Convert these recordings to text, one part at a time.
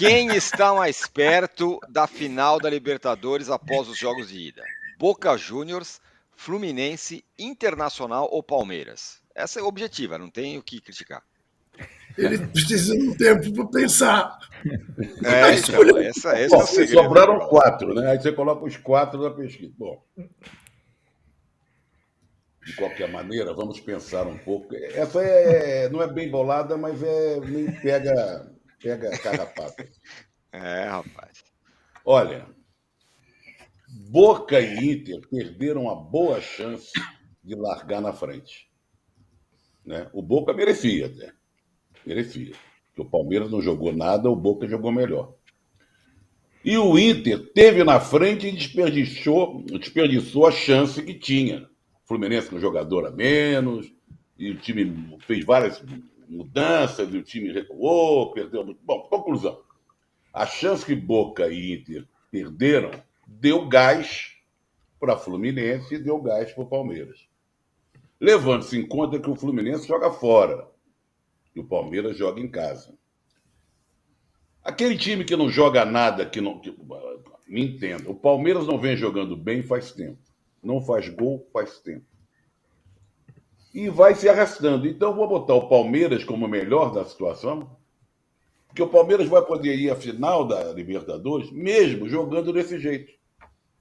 Quem está mais perto da final da Libertadores após os jogos de ida? Boca Juniors, Fluminense, Internacional ou Palmeiras? Essa é objetiva, não tem o que criticar. Ele precisa de um tempo para pensar. Então, esse é o segredo. Sobraram 4, né? Aí você coloca os 4 na pesquisa. Bom, de qualquer maneira, vamos pensar um pouco. Essa não é bem bolada, mas nem pega carrapato. Rapaz. Olha, Boca e Inter perderam a boa chance de largar na frente. Né? O Boca merecia até. Merecia. Porque o Palmeiras não jogou nada, o Boca jogou melhor. E o Inter teve na frente e desperdiçou a chance que tinha. O Fluminense com jogador a menos, e o time fez várias mudanças, e o time recuou, perdeu muito. Bom, conclusão. A chance que Boca e Inter perderam deu gás para Fluminense e deu gás para o Palmeiras. Levando-se em conta que o Fluminense joga fora e o Palmeiras joga em casa. Aquele time que não joga nada, me entenda, o Palmeiras não vem jogando bem faz tempo. Não faz gol faz tempo. E vai se arrastando. Então, vou botar o Palmeiras como o melhor da situação, porque o Palmeiras vai poder ir à final da Libertadores mesmo jogando desse jeito.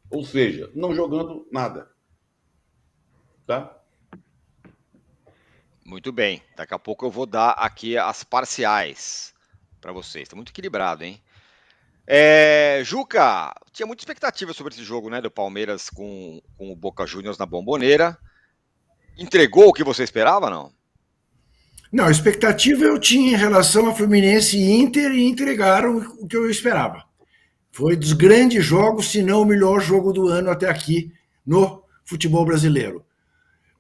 Ou seja, não jogando nada. Tá? Muito bem. Daqui a pouco eu vou dar aqui as parciais para vocês. Está muito equilibrado, hein? Juca, tinha muita expectativa sobre esse jogo, né, do Palmeiras com o Boca Juniors na Bombonera. Entregou o que você esperava, não? Não, a expectativa eu tinha em relação a Fluminense e Inter e entregaram o que eu esperava. Foi dos grandes jogos, se não o melhor jogo do ano até aqui no futebol brasileiro.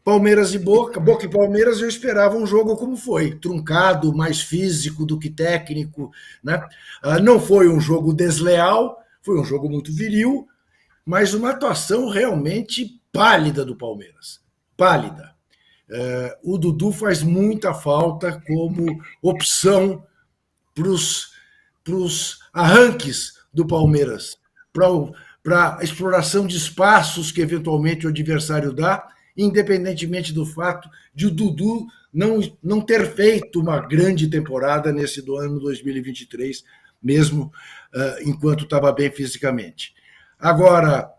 Palmeiras e Boca e Palmeiras eu esperava um jogo como foi, truncado, mais físico do que técnico, né? Não foi um jogo desleal, foi um jogo muito viril, mas uma atuação realmente pálida do Palmeiras, pálida. O Dudu faz muita falta como opção para os arranques do Palmeiras, para a exploração de espaços que eventualmente o adversário dá, independentemente do fato de o Dudu não ter feito uma grande temporada nesse do ano 2023, mesmo enquanto estava bem fisicamente. Agora,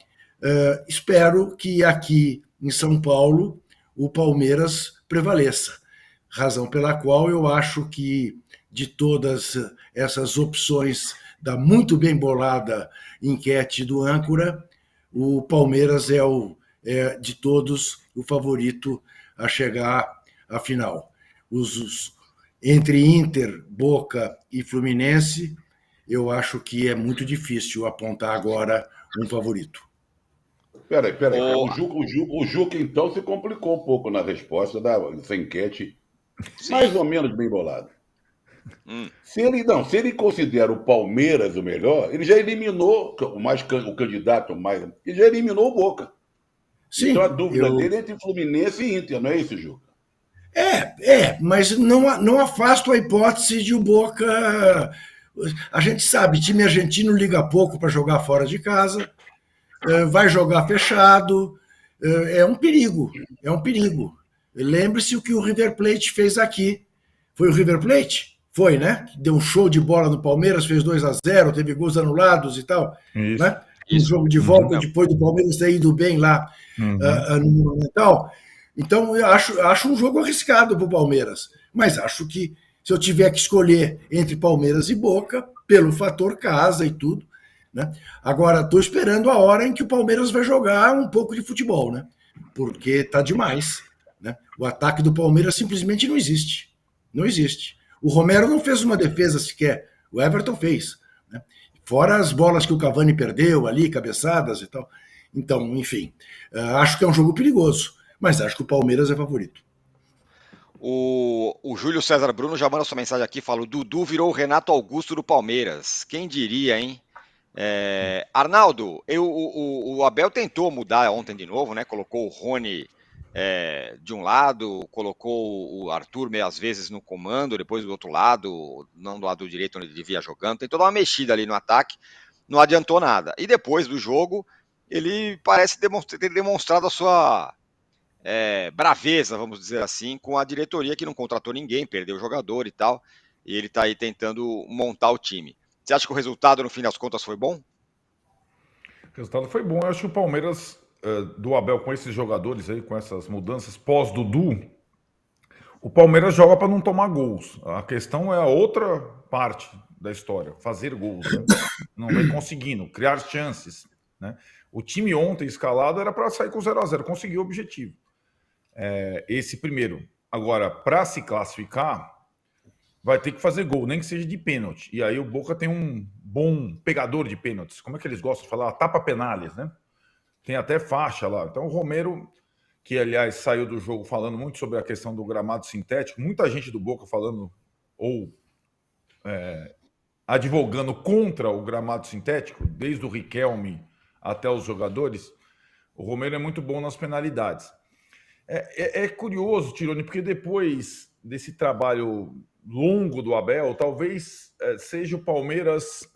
espero que aqui em São Paulo o Palmeiras prevaleça, razão pela qual eu acho que de todas essas opções da muito bem bolada enquete do âncora, o Palmeiras é de todos o favorito a chegar à final. Entre Inter, Boca e Fluminense, eu acho que é muito difícil apontar agora um favorito. Peraí. O Juca, então, se complicou um pouco na resposta dessa enquete, mais ou menos bem bolada. Se ele considera o Palmeiras o melhor, ele já eliminou o candidato mais. Ele já eliminou o Boca. Sim, então a dúvida dele é entre Fluminense e Inter, não é isso, Juca? Mas não afasto a hipótese de o Boca. A gente sabe, time argentino liga pouco para jogar fora de casa, vai jogar fechado, é um perigo. Lembre-se o que o River Plate fez aqui. Foi o River Plate? Foi, né? Deu um show de bola no Palmeiras, fez 2-0, teve gols anulados e tal. Isso. Né? Um jogo de volta depois do Palmeiras ter ido bem lá no Monumental. Então, eu acho um jogo arriscado para o Palmeiras. Mas acho que se eu tiver que escolher entre Palmeiras e Boca, pelo fator casa e tudo, né? Agora, estou esperando a hora em que o Palmeiras vai jogar um pouco de futebol, né? Porque está demais. Né? O ataque do Palmeiras simplesmente não existe. Não existe. O Romero não fez uma defesa sequer. O Everton fez. Né? Fora as bolas que o Cavani perdeu ali, cabeçadas e tal. Então, enfim, acho que é um jogo perigoso, mas acho que o Palmeiras é favorito. O Júlio César Bruno já manda sua mensagem aqui, fala: o Dudu virou o Renato Augusto do Palmeiras. Quem diria, hein? Arnaldo, o Abel tentou mudar ontem de novo, né? Colocou o Rony de um lado, colocou o Arthur meias vezes no comando, depois do outro lado, não do lado direito onde ele devia jogando, tem toda uma mexida ali no ataque, não adiantou nada. E depois do jogo, ele parece ter demonstrado a sua braveza, vamos dizer assim, com a diretoria que não contratou ninguém, perdeu o jogador e tal, e ele está aí tentando montar o time. Você acha que o resultado, no fim das contas, foi bom? O resultado foi bom. Eu acho que o Palmeiras, do Abel, com esses jogadores aí, com essas mudanças pós-Dudu, o Palmeiras joga para não tomar gols. A questão é a outra parte da história, fazer gols. Né? Não vem conseguindo, criar chances. Né? O time ontem escalado era para sair com 0-0, conseguiu o objetivo. Esse primeiro. Agora, para se classificar, vai ter que fazer gol, nem que seja de pênalti. E aí o Boca tem um bom pegador de pênaltis. Como é que eles gostam de falar? Tapa penales, né? Tem até faixa lá. Então o Romero, que aliás saiu do jogo falando muito sobre a questão do gramado sintético, muita gente do Boca falando ou advogando contra o gramado sintético, desde o Riquelme até os jogadores. O Romero é muito bom nas penalidades. É curioso, Tironi, porque depois desse trabalho longo do Abel, talvez seja o Palmeiras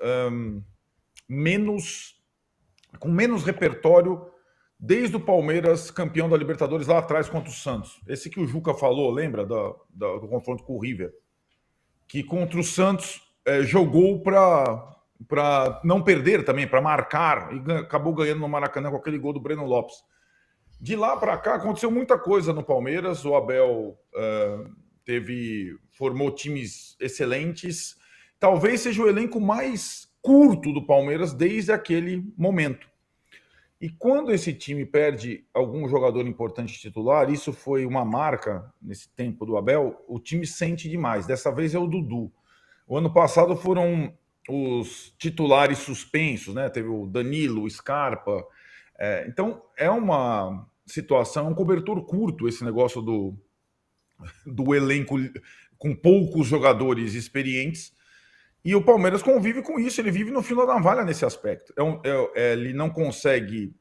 com menos repertório desde o Palmeiras campeão da Libertadores lá atrás contra o Santos. Esse que o Juca falou, lembra do confronto com o River? Que contra o Santos jogou para não perder também, para marcar, e acabou ganhando no Maracanã com aquele gol do Breno Lopes. De lá para cá aconteceu muita coisa no Palmeiras. O Abel formou times excelentes. Talvez seja o elenco mais curto do Palmeiras desde aquele momento. E quando esse time perde algum jogador importante titular, isso foi uma marca nesse tempo do Abel, o time sente demais. Dessa vez é o Dudu. O ano passado foram os titulares suspensos, né? Teve o Danilo, o Scarpa. Então, é uma situação, um cobertor curto esse negócio do elenco com poucos jogadores experientes. E o Palmeiras convive com isso, ele vive no fio da navalha nesse aspecto. Ele não consegue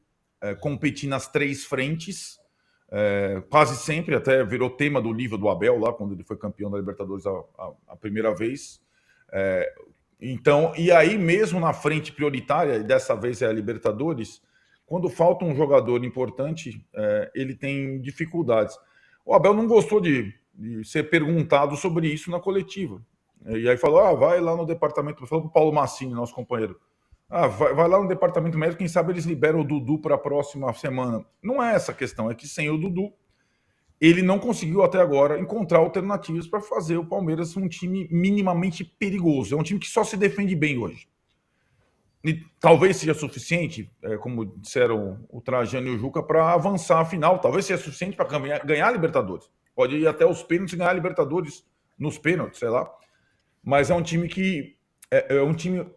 competir nas três frentes, quase sempre, até virou tema do livro do Abel, lá quando ele foi campeão da Libertadores a primeira vez. Então, e aí mesmo na frente prioritária, e dessa vez é a Libertadores, quando falta um jogador importante, ele tem dificuldades. O Abel não gostou de ser perguntado sobre isso na coletiva. E aí falou, vai lá no departamento, falou para o Paulo Massini, nosso companheiro, vai lá no departamento médico, quem sabe eles liberam o Dudu para a próxima semana. Não é essa a questão, é que sem o Dudu, ele não conseguiu até agora encontrar alternativas para fazer o Palmeiras um time minimamente perigoso. É um time que só se defende bem hoje. E talvez seja suficiente, como disseram o Trajano e o Juca, para avançar a final. Talvez seja suficiente para ganhar a Libertadores. Pode ir até os pênaltis e ganhar a Libertadores nos pênaltis, sei lá. Mas é um time que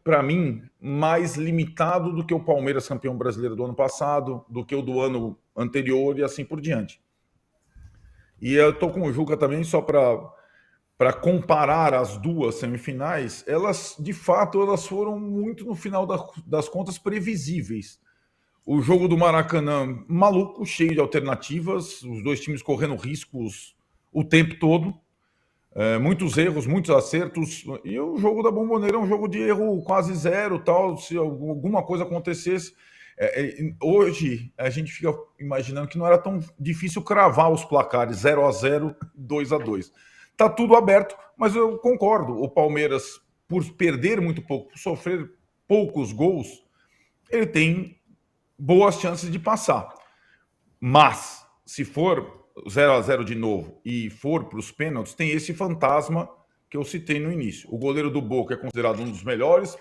para mim, mais limitado do que o Palmeiras campeão brasileiro do ano passado, do que o do ano anterior e assim por diante. E eu estou com o Juca também só para comparar as duas semifinais. Elas, de fato, elas foram muito, no final das contas, previsíveis. O jogo do Maracanã, maluco, cheio de alternativas, os dois times correndo riscos o tempo todo. Muitos erros, muitos acertos. E o jogo da Bombonera é um jogo de erro quase zero, tal. Se alguma coisa acontecesse... hoje a gente fica imaginando que não era tão difícil cravar os placares 0-0, 2-2. Tá tudo aberto, mas eu concordo. O Palmeiras, por perder muito pouco, por sofrer poucos gols, ele tem boas chances de passar. Mas, se for 0-0 de novo e for para os pênaltis, tem esse fantasma que eu citei no início. O goleiro do Boca é considerado um dos melhores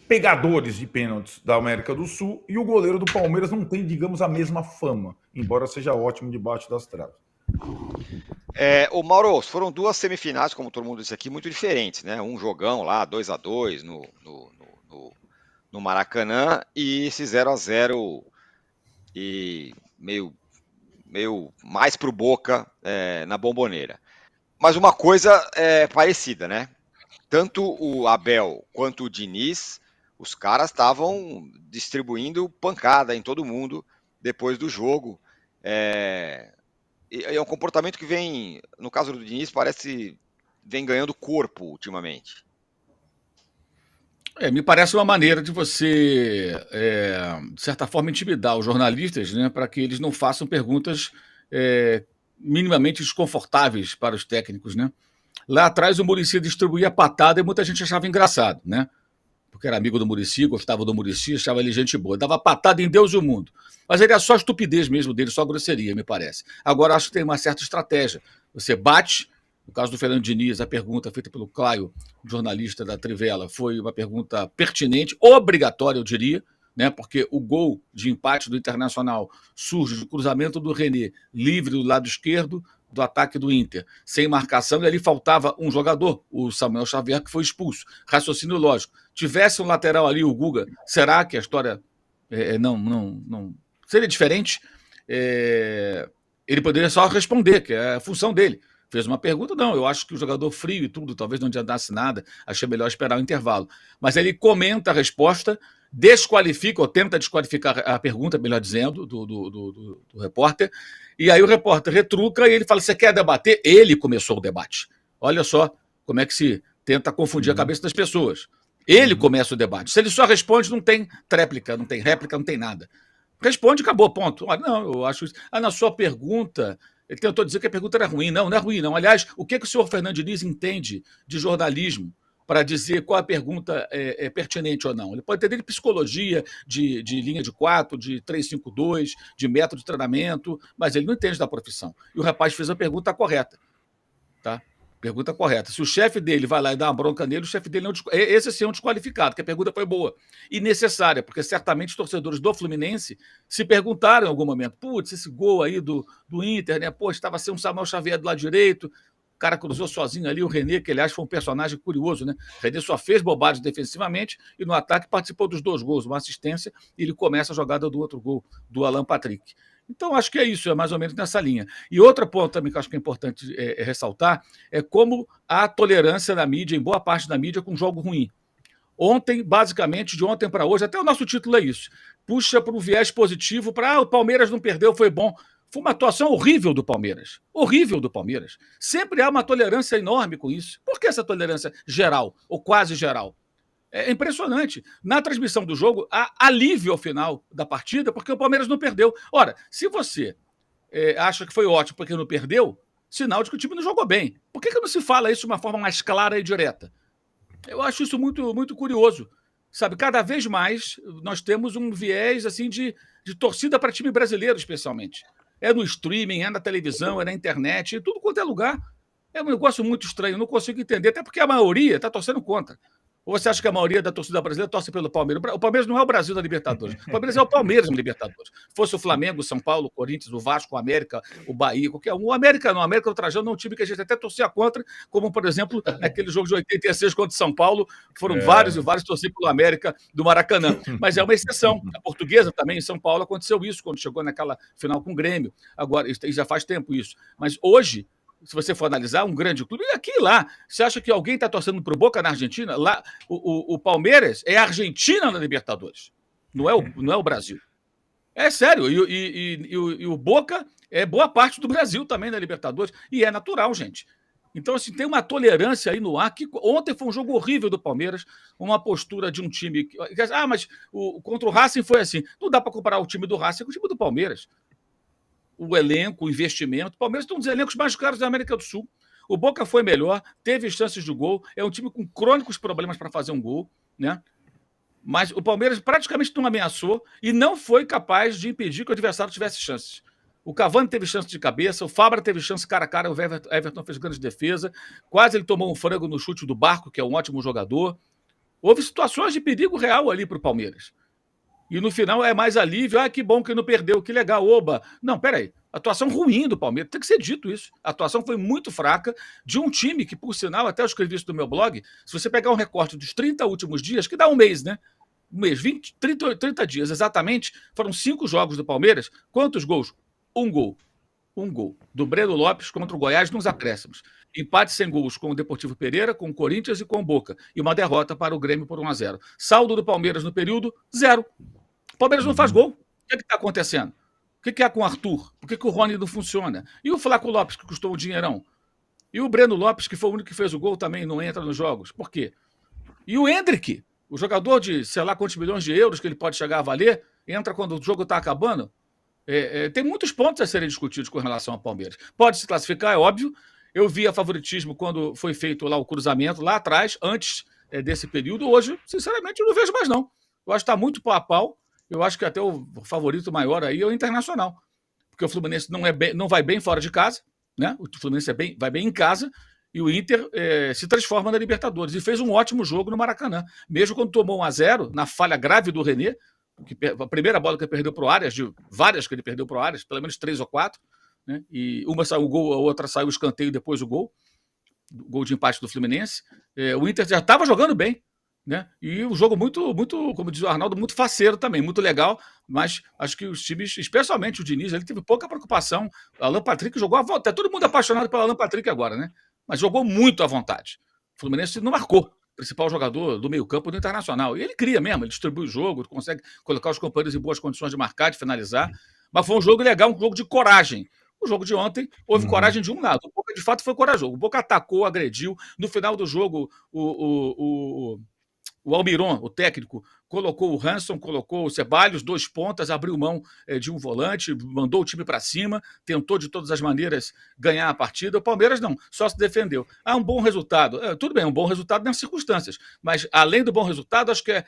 pegadores de pênaltis da América do Sul, e o goleiro do Palmeiras não tem, digamos, a mesma fama, embora seja ótimo debaixo das traves. O Mauro, foram duas semifinais, como todo mundo disse aqui, muito diferentes, né? Um jogão lá, 2-2 no Maracanã, e esse 0-0 e meio mais pro Boca na Bombonera. Mas uma coisa parecida, né? Tanto o Abel quanto o Diniz, os caras estavam distribuindo pancada em todo mundo depois do jogo. É um comportamento que vem, no caso do Diniz, vem ganhando corpo ultimamente. Me parece uma maneira de você, de certa forma, intimidar os jornalistas, né, para que eles não façam perguntas minimamente desconfortáveis para os técnicos, né? Lá atrás o Muricy distribuía patada e muita gente achava engraçado, né? Porque era amigo do Muricy, gostava do Muricy, achava ele gente boa. Dava patada em Deus e o mundo. Mas ele é só estupidez mesmo dele, só grosseria, me parece. Agora, acho que tem uma certa estratégia. Você bate, no caso do Fernando Diniz, a pergunta feita pelo Caio, jornalista da Trivela, foi uma pergunta pertinente, obrigatória, eu diria, né? Porque o gol de empate do Internacional surge do cruzamento do René, livre do lado esquerdo, do ataque do Inter, sem marcação, e ali faltava um jogador, o Samuel Xavier, que foi expulso. Raciocínio lógico. Tivesse um lateral ali, o Guga, será que a história não seria diferente? Ele poderia só responder, que é a função dele. Fez uma pergunta, não, eu acho que o jogador frio e tudo, talvez não adiantasse nada, achei melhor esperar o intervalo. Mas ele comenta a resposta, desqualifica, ou tenta desqualificar a pergunta, melhor dizendo, do repórter, e aí o repórter retruca e ele fala, você quer debater? Ele começou o debate. Olha só como é que se tenta confundir a cabeça das pessoas. Ele começa o debate. Se ele só responde, não tem réplica, não tem nada. Responde, acabou, ponto. Não, eu acho isso. Na sua pergunta, ele tentou dizer que a pergunta era ruim. Não é ruim, não. Aliás, o que o senhor Fernando Diniz entende de jornalismo para dizer qual a pergunta é pertinente ou não? Ele pode entender de psicologia, de linha de 4, de 3-5-2, de método de treinamento, mas ele não entende da profissão. E o rapaz fez a pergunta correta. Tá? Pergunta correta. Se o chefe dele vai lá e dá uma bronca nele, o chefe dele esse sim é um desqualificado, porque a pergunta foi boa e necessária, porque certamente os torcedores do Fluminense se perguntaram em algum momento, putz, esse gol aí do Inter, né? Pô, estava sendo um Samuel Xavier do lado direito, o cara cruzou sozinho ali, o René, que aliás foi um personagem curioso, né? O René só fez bobagem defensivamente e no ataque participou dos 2 gols, uma assistência, e ele começa a jogada do outro gol, do Alan Patrick. Então, acho que é isso, é mais ou menos nessa linha. E outro ponto também que eu acho que é importante ressaltar é como há tolerância na mídia, em boa parte da mídia, com jogo ruim. Ontem, basicamente, de ontem para hoje, até o nosso título é isso, puxa para um viés positivo, para o Palmeiras não perdeu, foi bom. Foi uma atuação horrível do Palmeiras. Horrível do Palmeiras. Sempre há uma tolerância enorme com isso. Por que essa tolerância geral, ou quase geral? É impressionante. Na transmissão do jogo, há alívio ao final da partida, porque o Palmeiras não perdeu. Ora, se você acha que foi ótimo porque não perdeu, sinal de que o time não jogou bem. Por que não se fala isso de uma forma mais clara e direta? Eu acho isso muito, muito curioso. Sabe, cada vez mais nós temos um viés assim de torcida para time brasileiro, especialmente. É no streaming, é na televisão, é na internet, em tudo quanto é lugar. É um negócio muito estranho, não consigo entender, até porque a maioria está torcendo contra. Ou você acha que a maioria da torcida brasileira torce pelo Palmeiras? O Palmeiras não é o Brasil da Libertadores. O Palmeiras é o Palmeiras na Libertadores. Fosse o Flamengo, o São Paulo, o Corinthians, o Vasco, o América, o Bahia, qualquer um. O América não. O América do Trajano é um time que a gente até torcia contra, como, por exemplo, naquele jogo de 86 contra o São Paulo, foram vários e vários torciam pelo América do Maracanã. Mas é uma exceção. A Portuguesa também, em São Paulo, aconteceu isso, quando chegou naquela final com o Grêmio. Agora, já faz tempo isso. Mas hoje, se você for analisar, um grande clube, aqui e lá. Você acha que alguém está torcendo para o Boca na Argentina? Lá, o Palmeiras é a Argentina na Libertadores, não é o Brasil. É sério, e o Boca é boa parte do Brasil também na Libertadores, e é natural, gente. Então, assim, tem uma tolerância aí no ar, que ontem foi um jogo horrível do Palmeiras, uma postura de um time... mas contra o Racing foi assim. Não dá para comparar o time do Racing com o time do Palmeiras. O elenco, o investimento. O Palmeiras tem um dos elencos mais caros da América do Sul. O Boca foi melhor, teve chances de gol, é um time com crônicos problemas para fazer um gol, né? Mas o Palmeiras praticamente não ameaçou e não foi capaz de impedir que o adversário tivesse chances. O Cavani teve chance de cabeça, o Fabra teve chance cara a cara, o Everton fez grande defesa, quase ele tomou um frango no chute do Barco, que é um ótimo jogador. Houve situações de perigo real ali para o Palmeiras. E no final é mais alívio. Que bom que não perdeu, que legal, oba. Não, peraí. Atuação ruim do Palmeiras, tem que ser dito isso. A atuação foi muito fraca de um time que, por sinal, até eu escrevi isso no meu blog, se você pegar um recorte dos 30 últimos dias, que dá um mês, né? Um mês, 30 dias exatamente, foram 5 jogos do Palmeiras. Quantos gols? Um gol. Do Breno Lopes contra o Goiás nos acréscimos. Empate sem gols com o Deportivo Pereira, com o Corinthians e com o Boca. E uma derrota para o Grêmio por 1-0. Saldo do Palmeiras no período, 0. O Palmeiras não faz gol. O que está acontecendo? que é com o Arthur? Por que o Rony não funciona? E o Flaco Lopes, que custou um dinheirão? E o Breno Lopes, que foi o único que fez o gol, também não entra nos jogos? Por quê? E o Endrick, o jogador de sei lá quantos milhões de euros que ele pode chegar a valer, entra quando o jogo está acabando? Tem muitos pontos a serem discutidos com relação ao Palmeiras. Pode se classificar, é óbvio. Eu via favoritismo quando foi feito lá o cruzamento, lá atrás, antes desse período. Hoje, sinceramente, eu não vejo mais, não. Eu acho que está muito pau a pau. Eu acho que até o favorito maior aí é o Internacional. Porque o Fluminense não vai bem fora de casa, né? O Fluminense vai bem em casa, e o Inter se transforma na Libertadores. E fez um ótimo jogo no Maracanã. Mesmo quando tomou 1-0, na falha grave do René, a primeira bola que ele perdeu para o Arias, de várias que ele perdeu para o Arias, pelo menos 3 ou 4, né? E uma saiu o gol, a outra saiu o escanteio depois o gol de empate do Fluminense. O Inter já estava jogando bem, né? E o jogo muito, como diz o Arnaldo, muito faceiro também, muito legal, mas acho que os times, especialmente o Diniz, ele teve pouca preocupação. O Alan Patrick jogou à vontade. Todo mundo apaixonado pelo Alan Patrick agora, né? Mas jogou muito à vontade. O Fluminense não marcou. Principal jogador do meio-campo do Internacional. E ele cria mesmo, ele distribui o jogo, consegue colocar os companheiros em boas condições de marcar, de finalizar. Mas foi um jogo legal, um jogo de coragem. O jogo de ontem houve coragem de um lado. O Boca, de fato, foi corajoso. O Boca atacou, agrediu. No final do jogo, o Almiron, o técnico, colocou o Hanson, colocou o Ceballos, 2 pontas, abriu mão de um volante, mandou o time para cima, tentou de todas as maneiras ganhar a partida. O Palmeiras não, só se defendeu. Um bom resultado. Tudo bem, um bom resultado nas circunstâncias, mas além do bom resultado, acho que é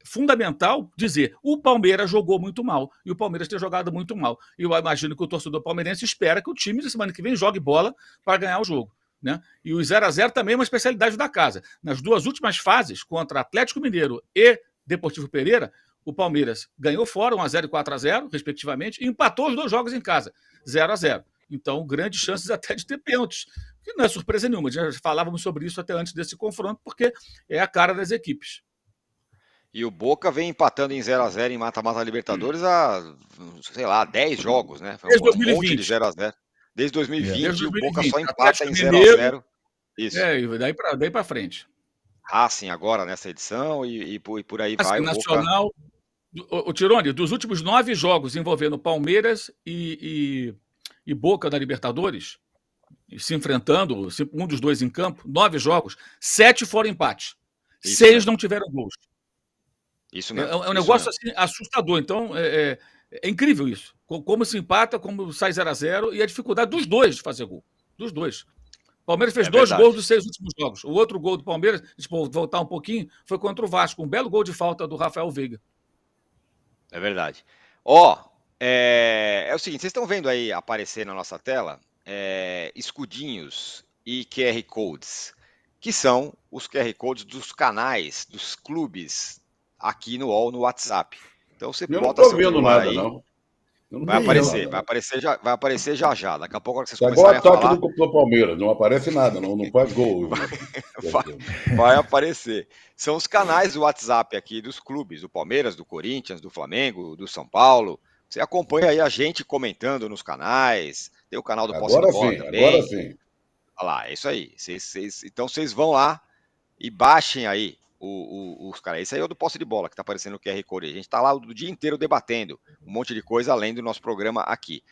fundamental dizer, o Palmeiras jogou muito mal, e o Palmeiras tem jogado muito mal. E eu imagino que o torcedor palmeirense espera que o time, na semana que vem, jogue bola para ganhar o jogo. Né? E o 0-0 também é uma especialidade da casa. Nas 2 últimas fases, contra Atlético Mineiro e Deportivo Pereira, o Palmeiras ganhou fora, 1-0 e 4-0, respectivamente, e empatou os 2 jogos em casa, 0-0. Então, grandes chances até de ter pênaltis, que não é surpresa nenhuma. Já falávamos sobre isso até antes desse confronto, porque é a cara das equipes. E o Boca vem empatando em 0-0 em mata-mata Libertadores há, sei lá, 10 jogos, né? Foi Desde um 2020. monte de 0-0. Desde 2020, Desde o Boca 2020. só empata em Mineiro, 0-0. Isso. E daí para frente. Racing agora nessa edição e por aí vai. O Nacional. O Tirone, dos últimos 9 jogos envolvendo Palmeiras e Boca na Libertadores, se enfrentando, um dos 2 em campo, 9 jogos, 7 foram empates. 6 não tiveram gols. Isso mesmo. É um negócio assim, assustador. Então, é incrível isso. Como se empata, como sai 0-0 e a dificuldade dos 2 de fazer gol. Dos 2. O Palmeiras fez 2 gols dos 6 últimos jogos. O outro gol do Palmeiras, vou voltar um pouquinho, foi contra o Vasco. Um belo gol de falta do Rafael Veiga. É verdade. É o seguinte, vocês estão vendo aí aparecer na nossa tela escudinhos e QR Codes, que são os QR Codes dos canais, dos clubes aqui no UOL, no WhatsApp. Então você bota seu celular aí. Não. Vai aparecer já. Daqui a pouco vocês começarem a falar... Igual ataque do Palmeiras, não aparece nada, não faz gol. Vai aparecer. São os canais do WhatsApp aqui dos clubes, do Palmeiras, do Corinthians, do Flamengo, do São Paulo. Você acompanha aí a gente comentando nos canais. Tem o canal do Posse de Bola também. Agora sim. Olha lá, é isso aí. Então vocês vão lá e baixem aí os caras. Esse aí é o do Posse de Bola, que tá aparecendo no QR Code. A gente tá lá o dia inteiro debatendo um monte de coisa além do nosso programa aqui.